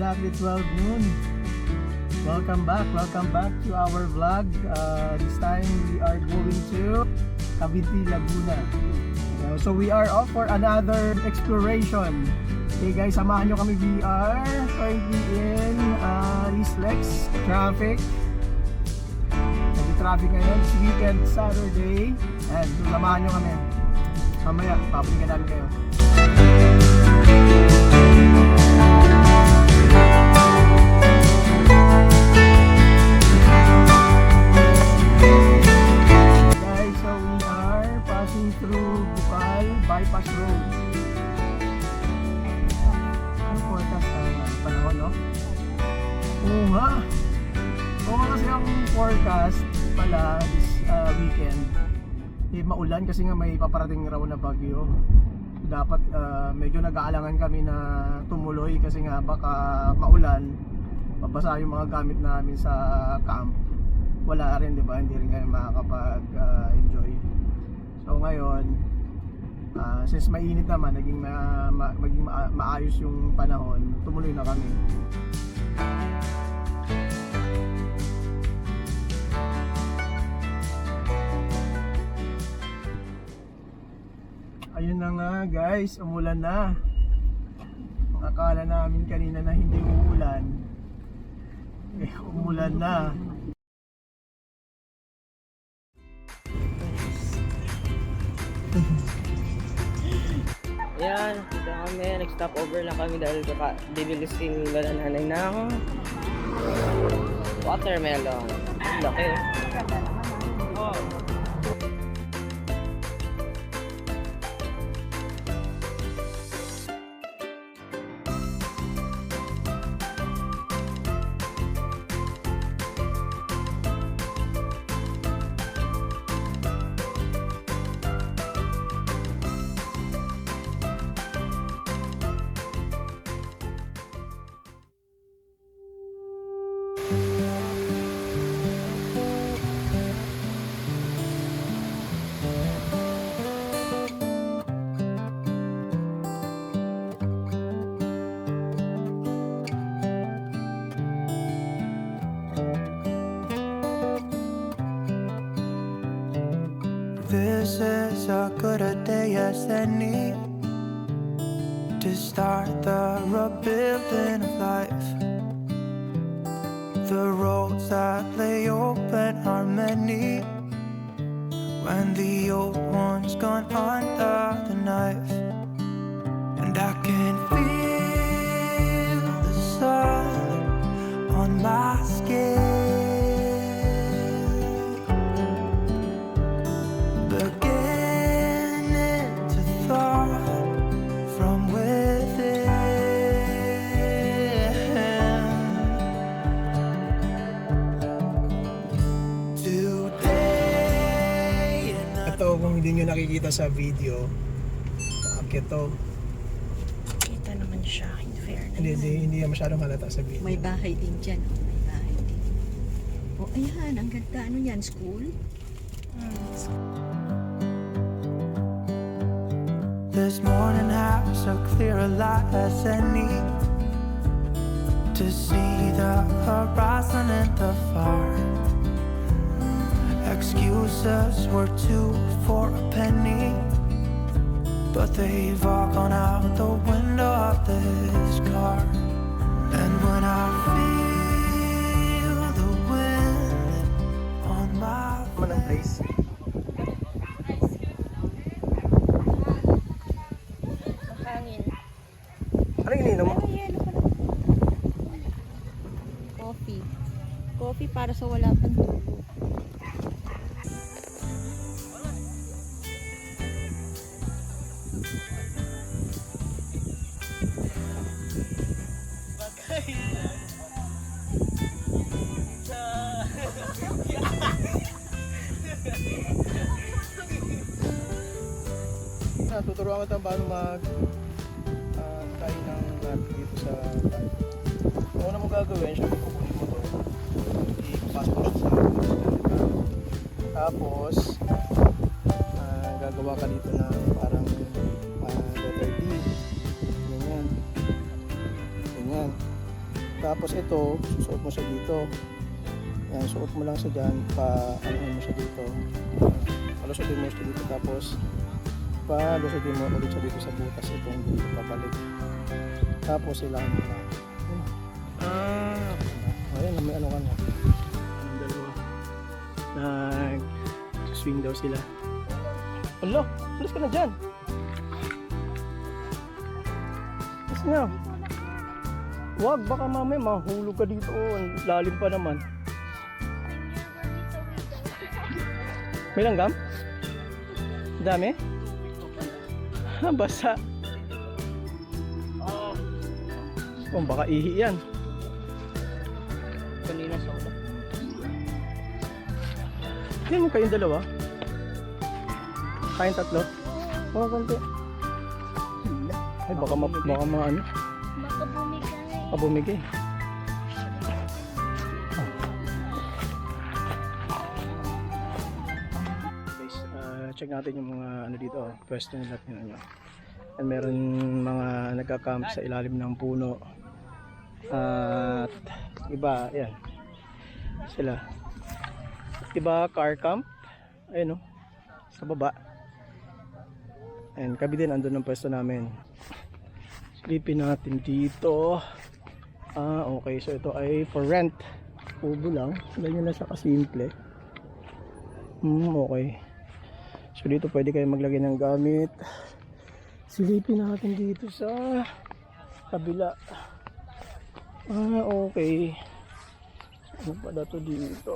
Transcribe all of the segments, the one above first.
exactly 12 noon. Welcome back to our vlog. This time we are going to Cavite, Laguna. So we are off for another exploration. Okay guys, samahan nyo kami. We are currently in East Lex. Traffic ngayon. It's weekend, Saturday. And so samahan nyo kami. Mamaya, papalikan namin kayo. Guys, so we are passing through Bukal Bypass Road. Ano forecast ang panahon, no? Oo nga! Oo, kasi ang forecast pala this weekend maulan kasi nga may paparating raw na bagyo. Dapat medyo nag-aalangan kami na tumuloy kasi nga baka maulan, mabasa yung mga gamit namin sa camp. Wala rin, di ba? Hindi rin kami makakapag-enjoy. So ngayon, since mainit naman, maging maayos yung panahon, tumuloy na kami. Ayun na nga guys, umulan na. Akala namin kanina na hindi uulan. Umulan na. Ayan, dito kami, nag-stop over lang kami dahil bibili sila na nanay ng watermelon. Laki. Oh. This is as good a day as any to start the rebuilding of life. The roads that lay open are many when the old one's gone under the knife. And I can feel the sun on my skin, kung hindi nyo nakikita sa video, ito. Kita naman siya, in fairness. Hindi masyadong halata sa video. May bahay din dyan. May bahay din. Oh, ayan, ang ganda. Ano yan? School? This morning has a clear light as any to see the horizon and the far. Excuses were 2 for a penny, but they've all gone out the window of this car. And when I feel the wind on my face, Hangin. Ano yung ininom mo? Coffee. Coffee para sa wala pang tulog. Tuturuan ko paano tayo ng nut dito sa pipe. Kung ano mo gagawin, syempre kukunin mo ito, ipapasok mo siya sa tapos gagawa ka dito ng parang letter D, ganyan, Tapos ito, susuot mo siya dito. Yan, suot mo lang siya dyan, ano mo siya dito. Palusutin mo siya dito, tapos palusutin mo ulit siya dito sa butas, itong dito papalik. Tapos ilaan mo lang. Ayun, may ano ka na. Ang dalawa. Nag-swing daw sila. Alo, alis ka na dyan. Alis na. Wag, baka mamaya mahulog ka dito. Ang lalim pa naman. May langgam? Dami? Basa. Oh, baka ihi yan. Kanina sa ulo. Yan mo kayong dalawa. Kain tatlo. Oh, konti. Ay, baka ano. Baka bumigay. Bumigay. Guys, check natin yung mga ano dito, pwesto nila tingnan nyo. And meron mga nagka-camp sa ilalim ng puno. At iba, yan. Sila. Iba car camp. Ayun, no, sa baba. And kami din andun ang pwesto namin. Silipin natin dito. Okay, so ito ay for rent. Ubo lang. Ganyan lang sa kasimple. Okay. So dito pwede kayo maglagay ng gamit. Silipin natin dito sa kabila. Okay. Ano pa na to dito?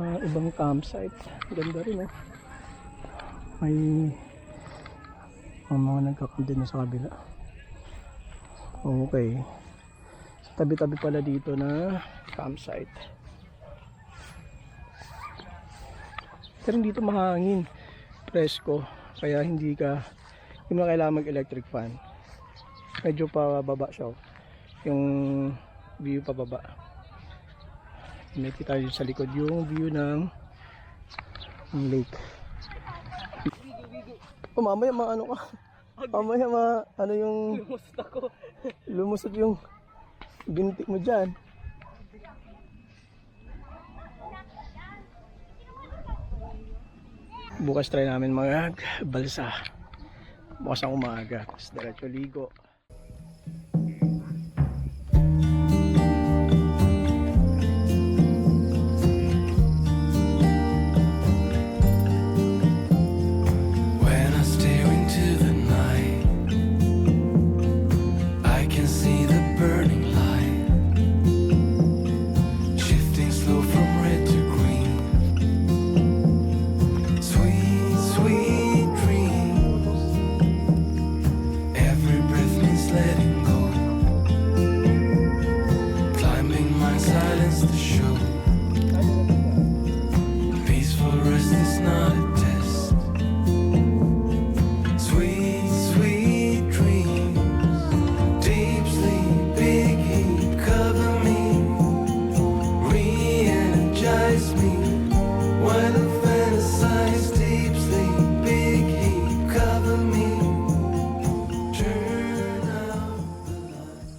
Ibang campsite. Ganda rin, may mga nagkakamp din sa kabila. Okay. Sa tabi-tabi pala dito na campsite. Pero dito mahangin, presko, kaya hindi mo kailangan mag-electric fan. Medyo pababa siya, yung view pababa. May kita dito sa likod yung view ng lake. Mamaya ano ka? Mamaya ano yung Lumusot ako. lumusot yung binti mo dyan. Bukas try namin balsa. Bukas ang umaga, tapos diretso ligo. When I stare into the night, I can see the burning light, shifting slow from red to green. Sweet, sweet dreams. Every breath means letting go. Climbing my silence to show. Peaceful rest is not a test. Sweet, sweet dreams. Deep sleep, big heat, cover me. Re-energize me. When I fantasize, deep sleep, big heat, cover me. Turn out the light.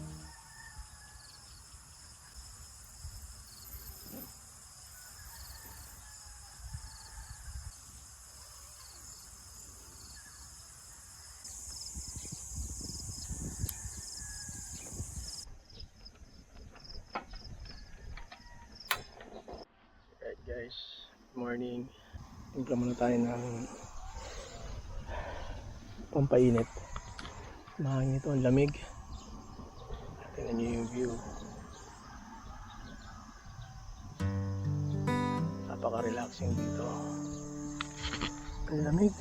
Alright guys, morning. Timpla muna tayo ng pampainit. Mahangin ito, ang lamig. Tingnan nyo yung view. Napaka-relaxing dito. Ang lamig,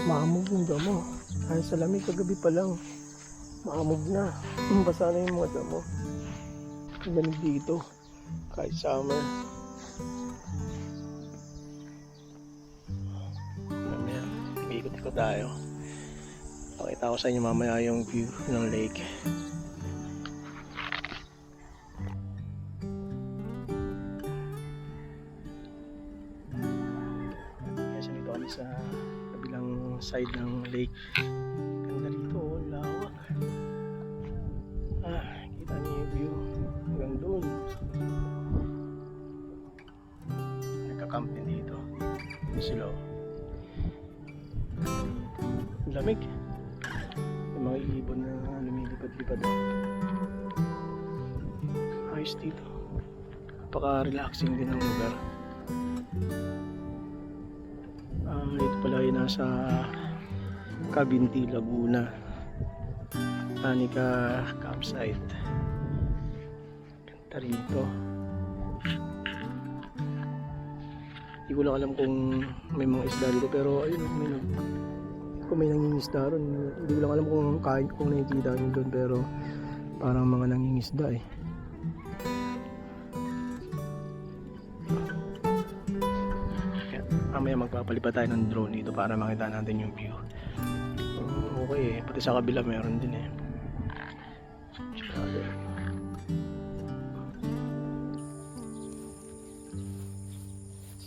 mahamog yung damo. Kahit sa lamig, kagabi pa lang, mahamog na. Basa na yung mga damo. Ang lamig dito, kahit summer. Mamaya, ikot-ikot tayo. Pakita ko sa inyo mamaya yung view ng lake. Guys, nandito kami sa kabilang side ng lake. Ganda dito, lawak. lipad oh. Ayos dito. Napaka-relaxing din ng lugar. Ito pala ay nasa Cabinti, Laguna. Anika campsite. Ganda rito. Hindi ko lang alam kung may mga isda dito pero ayun, may nangingisda ron. Hindi ko lang alam kung nakikita nyo doon pero parang mga nangingisda eh. Mamaya magpapalipat tayo ng drone dito para makita natin yung view. Okay eh, pati sa kabila meron din eh.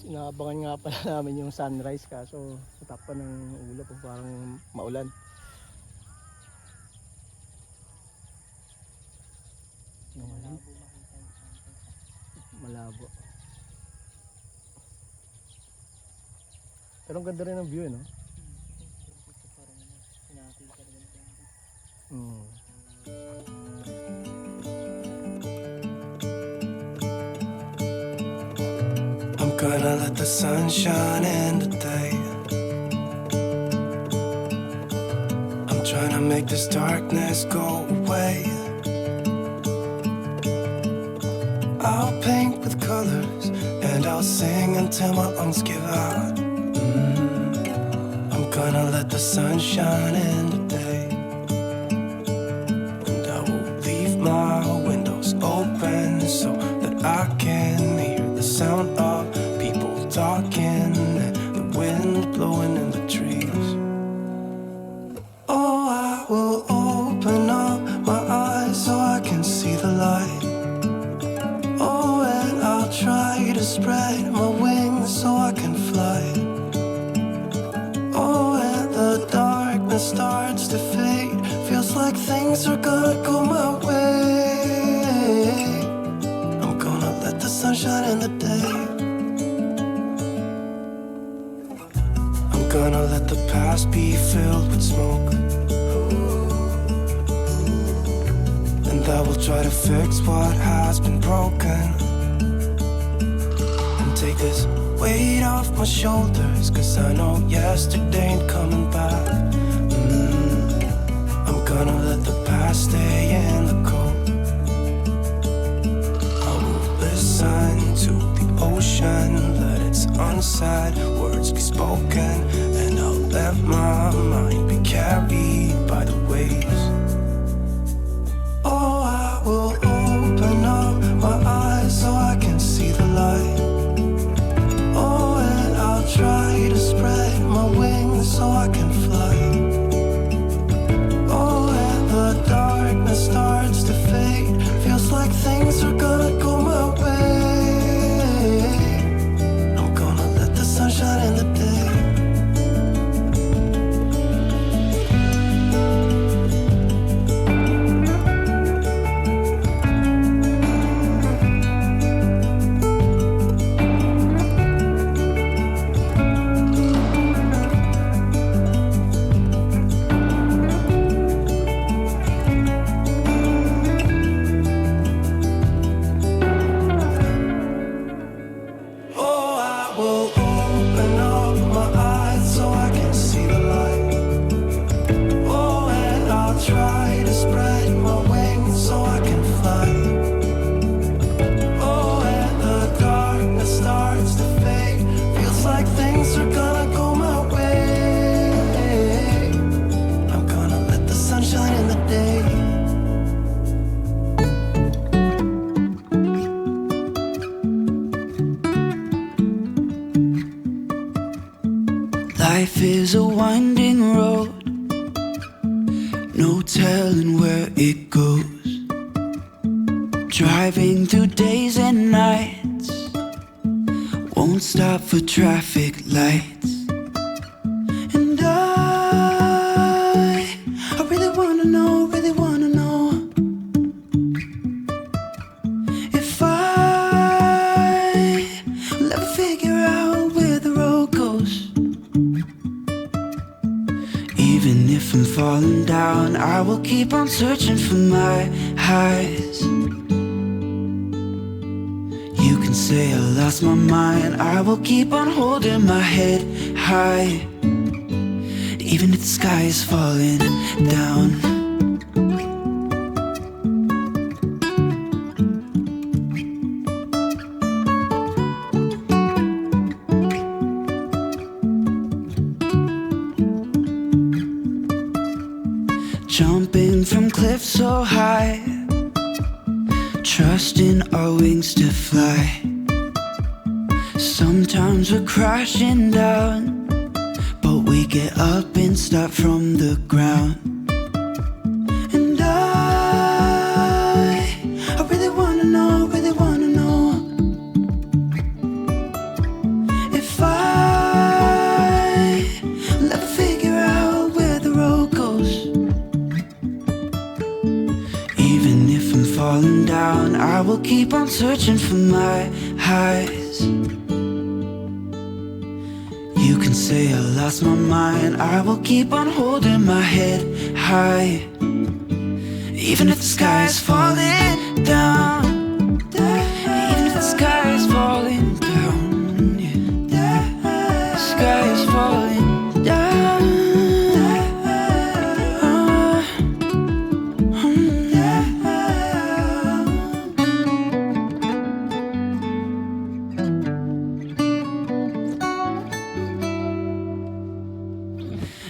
Inaabangan nga pala namin yung sunrise kaso sa takpan ng ulap parang maulan. Malabo. Pero ang ganda rin ng view, no? I'm gonna let the sun shine in today. I'm trying to make this darkness go away. I'll paint with colors and I'll sing until my lungs give out. I'm gonna let the sun shine in today. And I will leave my windows open so that I can hear the sound of people talking and the wind blowing in the trees. Oh, I will open up my eyes so I can see the light. Oh, and I'll try to spread my wings so I can fly. Oh, and the darkness starts to fade. Feels like things are gonna go my way. I'm gonna let the sun shine in the day. I'm gonna let the past be filled with smoke. And I will try to fix what has been broken. And take this weight off my shoulders, 'cause I know yesterday ain't coming back. I'm gonna let the past stay in the cold. I will listen to the ocean, let its unsaid words be spoken. And I'll let my mind be carried by the waves. Oh, I will open up my eyes so I can see the light. Oh, and I'll try to spread my wings so I can fly. Oh, and the darkness starts to fade. Feels like things are gonna go my way. I'm gonna let the sun shine in the day. Oh, I will open up my eyes so I can see the light. Oh, and I'll try to spread my wings so I can fly. Oh, and the darkness starts to fade. Feels like things are gonna go my way. I'm gonna let the sun shine in the day. Life is a winding road, no telling where it goes. Driving through days and nights, won't stop for traffic lights. And I really wanna know if I will ever figure out where the road goes. Even if I'm falling down, I will keep on searching for my highs. You can say I lost my mind, I will keep on holding my head high, even if the sky is falling down. Jumping from cliffs so high, trusting our wings to fly. Sometimes we're crashing down, but we get up and start from the ground. And I really wanna know, if I will ever figure out where the road goes. Even if I'm falling down, I will keep on searching for my highs. You can say I lost my mind, I will keep on holding my head high, even if the sky is falling down. Even if the sky is falling down, yeah. The sky is falling down.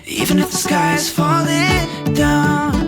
Even if the sky is falling down.